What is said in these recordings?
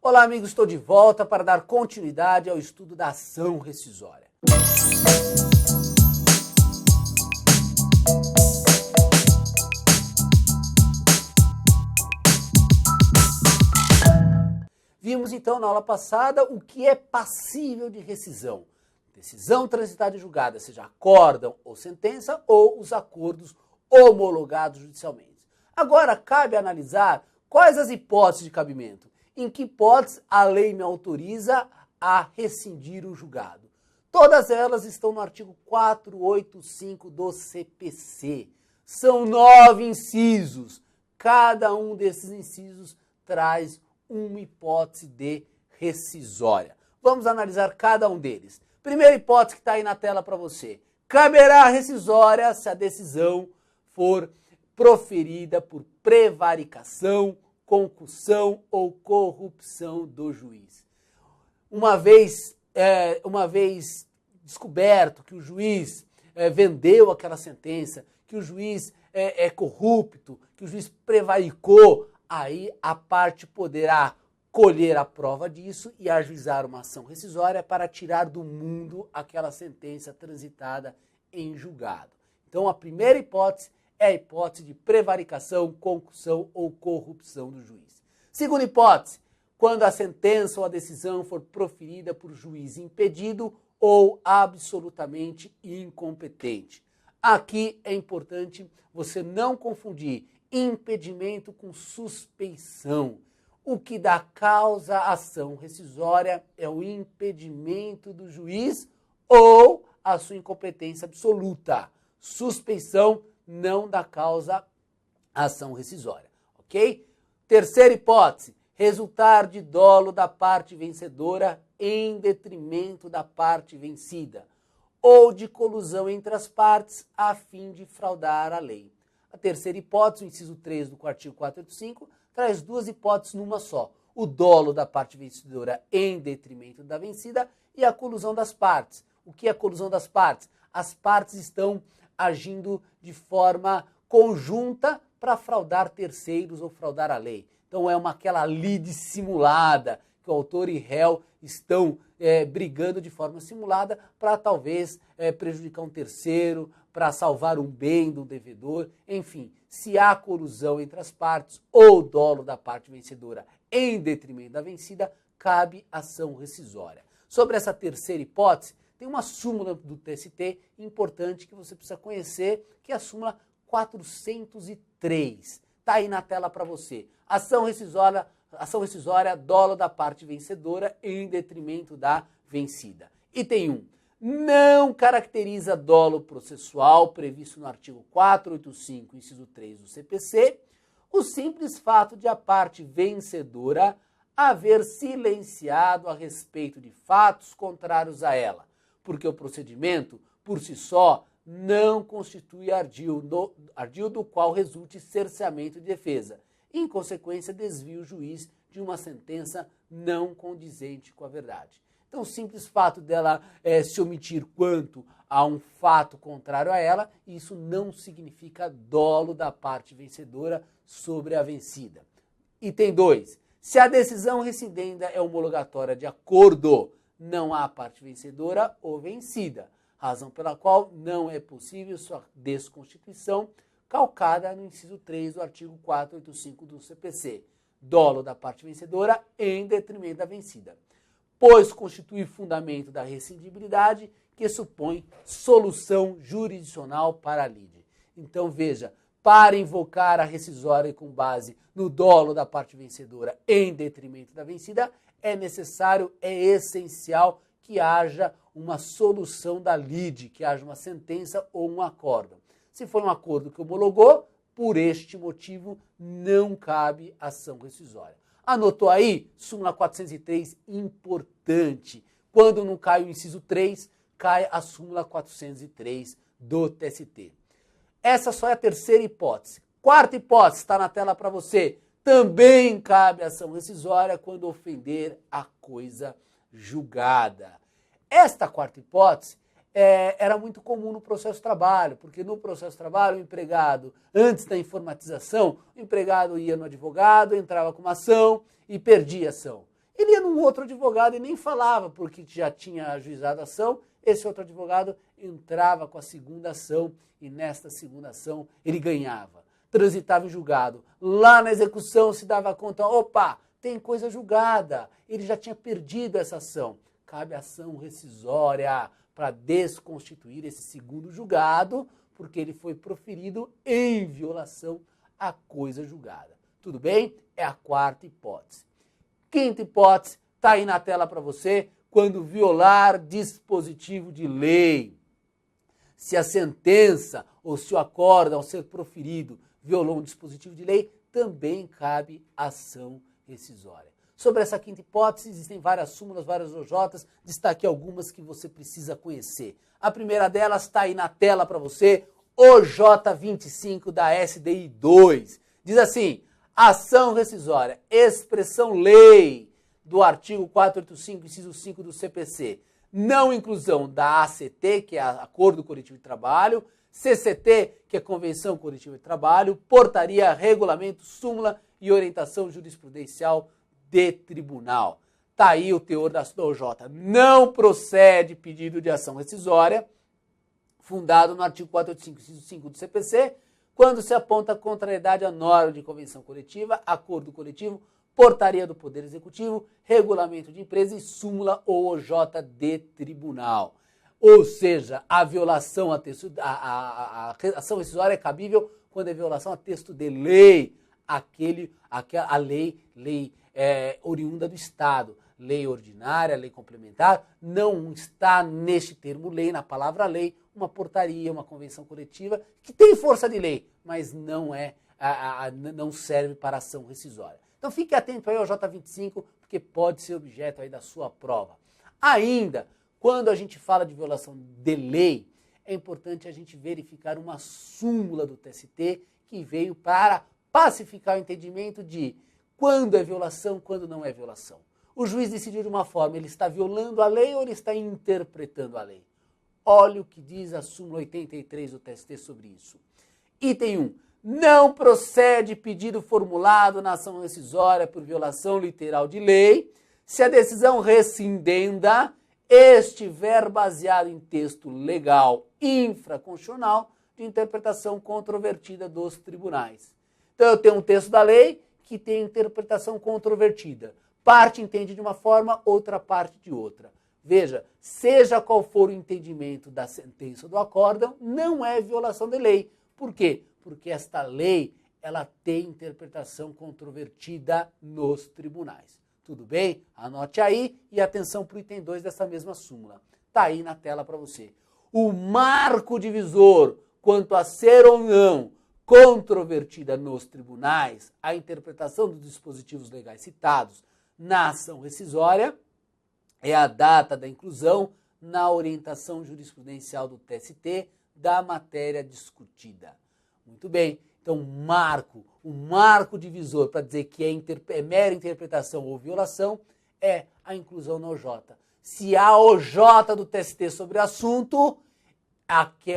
Olá, amigos, estou de volta para dar continuidade ao estudo da ação rescisória. Vimos então na aula passada o que é passível de rescisão. Decisão transitada em julgada, seja acórdão ou sentença, ou os acordos homologados judicialmente. Agora cabe analisar quais as hipóteses de cabimento. Em que hipótese a lei me autoriza a rescindir o julgado? Todas elas estão no artigo 485 do CPC. São 9 incisos. Cada um desses incisos traz uma hipótese de rescisória. Vamos analisar cada um deles. Primeira hipótese que está aí na tela para você. Caberá a rescisória se a decisão for proferida por prevaricação, concussão ou corrupção do juiz. Uma vez descoberto que o juiz vendeu aquela sentença, que o juiz é corrupto, que o juiz prevaricou, aí a parte poderá colher a prova disso e ajuizar uma ação rescisória para tirar do mundo aquela sentença transitada em julgado. Então a primeira hipótese é a hipótese de prevaricação, concussão ou corrupção do juiz. Segunda hipótese, quando a sentença ou a decisão for proferida por juiz impedido ou absolutamente incompetente. Aqui é importante você não confundir impedimento com suspeição. O que dá causa à ação rescisória é o impedimento do juiz ou a sua incompetência absoluta. Suspeição não dá causa à ação rescisória, ok? Terceira hipótese, resultar de dolo da parte vencedora em detrimento da parte vencida, ou de colusão entre as partes a fim de fraudar a lei. A terceira hipótese, o inciso 3 do artigo 485, traz duas hipóteses numa só. O dolo da parte vencedora em detrimento da vencida e a colusão das partes. O que é a colusão das partes? As partes estão agindo de forma conjunta para fraudar terceiros ou fraudar a lei. Então é aquela lide simulada, que o autor e réu estão brigando de forma simulada para talvez prejudicar um terceiro, para salvar um bem do devedor. Enfim, se há colusão entre as partes ou dolo da parte vencedora em detrimento da vencida, cabe ação rescisória. Sobre essa terceira hipótese, tem uma súmula do TST importante que você precisa conhecer, que é a súmula 403. Está aí na tela para você. Ação rescisória, dolo da parte vencedora em detrimento da vencida. Item 1. Não caracteriza dolo processual previsto no artigo 485, inciso 3 do CPC, o simples fato de a parte vencedora haver silenciado a respeito de fatos contrários a ela, porque o procedimento, por si só, não constitui ardil do qual resulte cerceamento de defesa. Em consequência, desvia o juiz de uma sentença não condizente com a verdade. Então, o simples fato dela se omitir quanto a um fato contrário a ela, isso não significa dolo da parte vencedora sobre a vencida. Item 2. Se a decisão rescindenda é homologatória de acordo, não há parte vencedora ou vencida, razão pela qual não é possível sua desconstituição, calcada no inciso 3 do artigo 485 do CPC, dolo da parte vencedora em detrimento da vencida, pois constitui fundamento da rescindibilidade que supõe solução jurisdicional para a lide. Então veja, para invocar a rescisória com base no dolo da parte vencedora em detrimento da vencida, é necessário, é essencial que haja uma solução da lide, que haja uma sentença ou um acórdão. Se for um acordo que homologou, por este motivo não cabe ação rescisória. Anotou aí? Súmula 403, importante. Quando não cai o inciso 3, cai a súmula 403 do TST. Essa só é a terceira hipótese. Quarta hipótese, está na tela para você. Também cabe ação rescisória quando ofender a coisa julgada. Esta quarta hipótese era muito comum no processo de trabalho, porque no processo de trabalho o empregado, antes da informatização, o empregado ia no advogado, entrava com uma ação e perdia a ação. Ele ia num outro advogado e nem falava, porque já tinha ajuizado a ação. Esse outro advogado entrava com a segunda ação e nesta segunda ação ele ganhava. Transitava em julgado. Lá na execução se dava conta, opa, tem coisa julgada. Ele já tinha perdido essa ação. Cabe ação rescisória para desconstituir esse segundo julgado, porque ele foi proferido em violação à coisa julgada. Tudo bem? É a quarta hipótese. Quinta hipótese, está aí na tela para você, quando violar dispositivo de lei. Se a sentença ou se o acórdão ao ser proferido violou um dispositivo de lei, também cabe ação rescisória. Sobre essa quinta hipótese, existem várias súmulas, várias OJs, destaquei algumas que você precisa conhecer. A primeira delas está aí na tela para você, OJ 25 da SDI 2. Diz assim, ação rescisória, expressão lei do artigo 485, inciso 5 do CPC, não inclusão da ACT, que é Acordo Coletivo de Trabalho, CCT, que é Convenção Coletiva de Trabalho, portaria, regulamento, súmula e orientação jurisprudencial de tribunal. Está aí o teor da OJ. Não procede pedido de ação rescisória, fundado no artigo 485, inciso 5 do CPC, quando se aponta contrariedade à norma de convenção coletiva, acordo coletivo, portaria do Poder Executivo, regulamento de empresa e súmula ou OJ de tribunal. Ou seja, a violação a texto, a ação rescisória é cabível quando é violação a texto de lei, a lei oriunda do Estado. Lei ordinária, lei complementar, não está neste termo lei, na palavra lei, uma portaria, uma convenção coletiva, que tem força de lei, mas não serve para ação rescisória. Então fique atento aí ao J25, porque pode ser objeto aí da sua prova. Ainda, quando a gente fala de violação de lei, é importante a gente verificar uma súmula do TST que veio para pacificar o entendimento de quando é violação, quando não é violação. O juiz decidiu de uma forma, ele está violando a lei ou ele está interpretando a lei? Olha o que diz a súmula 83 do TST sobre isso. Item 1. Não procede pedido formulado na ação rescisória por violação literal de lei, se a decisão rescindenda estiver baseada em texto legal infraconstitucional de interpretação controvertida dos tribunais. Então eu tenho um texto da lei que tem interpretação controvertida. Parte entende de uma forma, outra parte de outra. Veja, seja qual for o entendimento da sentença ou do acórdão, não é violação de lei. Por quê? Porque esta lei, ela tem interpretação controvertida nos tribunais. Tudo bem? Anote aí e atenção para o item 2 dessa mesma súmula. Está aí na tela para você. O marco divisor quanto a ser ou não controvertida nos tribunais a interpretação dos dispositivos legais citados na ação rescisória é a data da inclusão na orientação jurisprudencial do TST da matéria discutida. Muito bem, então o marco divisor para dizer que é mera interpretação ou violação é a inclusão na OJ. Se há OJ do TST sobre o assunto,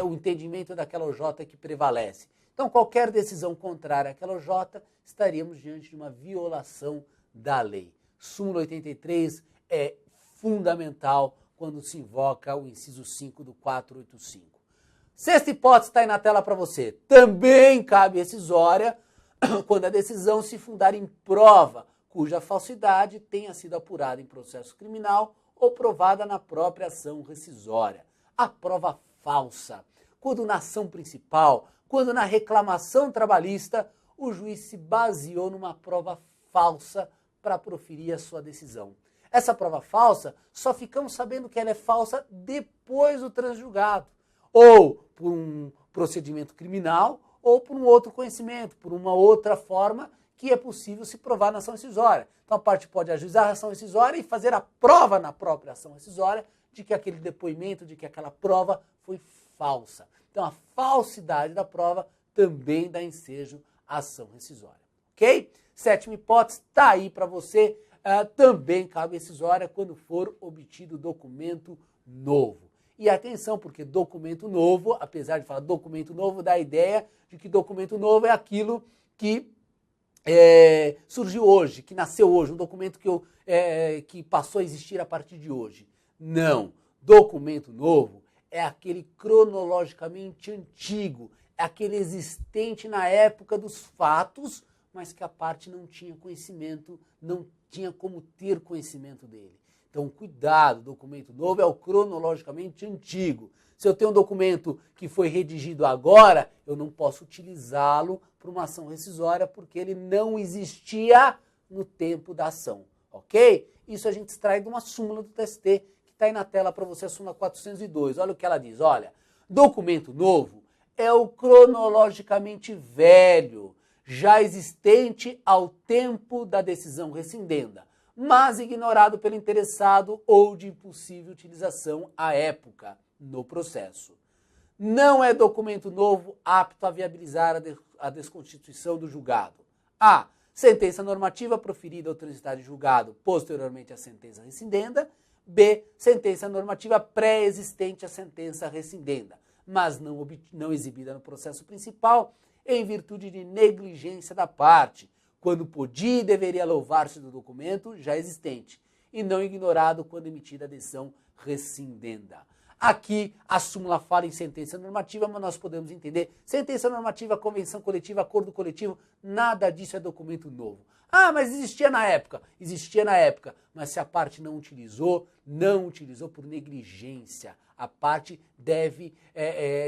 o entendimento daquela OJ é que prevalece. Então qualquer decisão contrária àquela OJ, estaríamos diante de uma violação da lei. Súmula 83 é fundamental quando se invoca o inciso 5 do 485. Sexta hipótese está aí na tela para você. Também cabe rescisória quando a decisão se fundar em prova cuja falsidade tenha sido apurada em processo criminal ou provada na própria ação rescisória. A prova falsa, quando na ação principal, quando na reclamação trabalhista, o juiz se baseou numa prova falsa para proferir a sua decisão. Essa prova falsa, só ficamos sabendo que ela é falsa depois do transjulgado, ou por um procedimento criminal, ou por um outro conhecimento, por uma outra forma que é possível se provar na ação rescisória. Então a parte pode ajuizar a ação rescisória e fazer a prova na própria ação rescisória de que aquele depoimento, de que aquela prova foi falsa. Então a falsidade da prova também dá ensejo à ação rescisória. Ok? Sétima hipótese está aí para você. Também cabe rescisória quando for obtido documento novo. E atenção, porque documento novo, apesar de falar documento novo, dá a ideia de que documento novo é aquilo que surgiu hoje, que nasceu hoje, um documento que passou a existir a partir de hoje. Não, documento novo é aquele cronologicamente antigo, é aquele existente na época dos fatos, mas que a parte não tinha conhecimento, não tinha como ter conhecimento dele. Então, cuidado, documento novo é o cronologicamente antigo. Se eu tenho um documento que foi redigido agora, eu não posso utilizá-lo para uma ação rescisória porque ele não existia no tempo da ação, ok? Isso a gente extrai de uma súmula do TST que está aí na tela para você, a súmula 402. Olha o que ela diz, olha, documento novo é o cronologicamente velho, já existente ao tempo da decisão rescindenda, mas ignorado pelo interessado ou de impossível utilização à época no processo. Não é documento novo apto a viabilizar a desconstituição do julgado. A. Sentença normativa proferida ou transitada em julgado posteriormente à sentença rescindenda. B. Sentença normativa pré-existente à sentença rescindenda, mas não exibida no processo principal em virtude de negligência da parte, quando podia e deveria louvar-se do documento já existente, e não ignorado quando emitida a decisão rescindenda. Aqui a súmula fala em sentença normativa, mas nós podemos entender sentença normativa, convenção coletiva, acordo coletivo, nada disso é documento novo. Ah, mas existia na época. Existia na época, mas se a parte não utilizou por negligência. A parte deve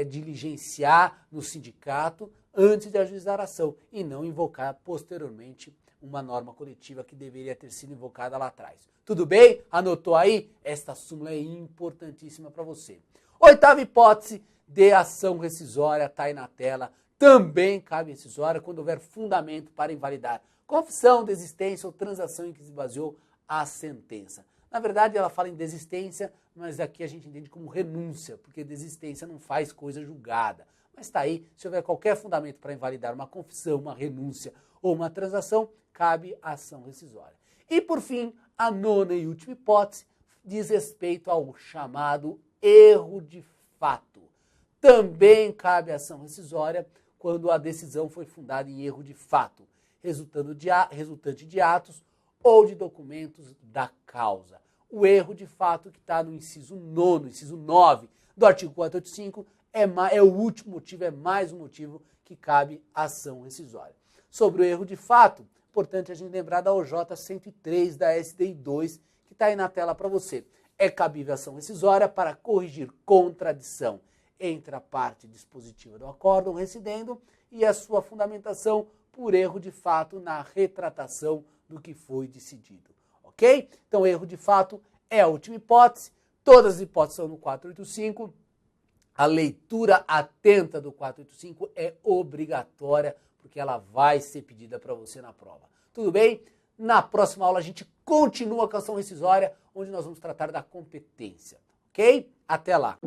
diligenciar no sindicato antes de ajuizar a ação e não invocar posteriormente uma norma coletiva que deveria ter sido invocada lá atrás. Tudo bem? Anotou aí? Esta súmula é importantíssima para você. Oitava hipótese de ação rescisória, está aí na tela. Também cabe rescisória quando houver fundamento para invalidar confissão, desistência ou transação em que se baseou a sentença. Na verdade, ela fala em desistência, mas aqui a gente entende como renúncia, porque desistência não faz coisa julgada. Mas está aí, se houver qualquer fundamento para invalidar uma confissão, uma renúncia ou uma transação, cabe a ação rescisória. E, por fim, a nona e última hipótese diz respeito ao chamado erro de fato. Também cabe a ação rescisória quando a decisão foi fundada em erro de fato, resultante de atos ou de documentos da causa. O erro de fato que está no inciso 9, inciso 9 do artigo 485 é o último motivo, é mais um motivo que cabe a ação rescisória. Sobre o erro de fato, importante a gente lembrar da OJ 103 da SDI 2, que está aí na tela para você. É cabível ação rescisória para corrigir contradição entre a parte dispositiva do acórdão rescindendo e a sua fundamentação por erro de fato na retratação do que foi decidido. Ok? Então, erro de fato é a última hipótese. Todas as hipóteses são no 485. A leitura atenta do 485 é obrigatória, porque ela vai ser pedida para você na prova. Tudo bem? Na próxima aula a gente continua com a ação rescisória, onde nós vamos tratar da competência. Ok? Até lá!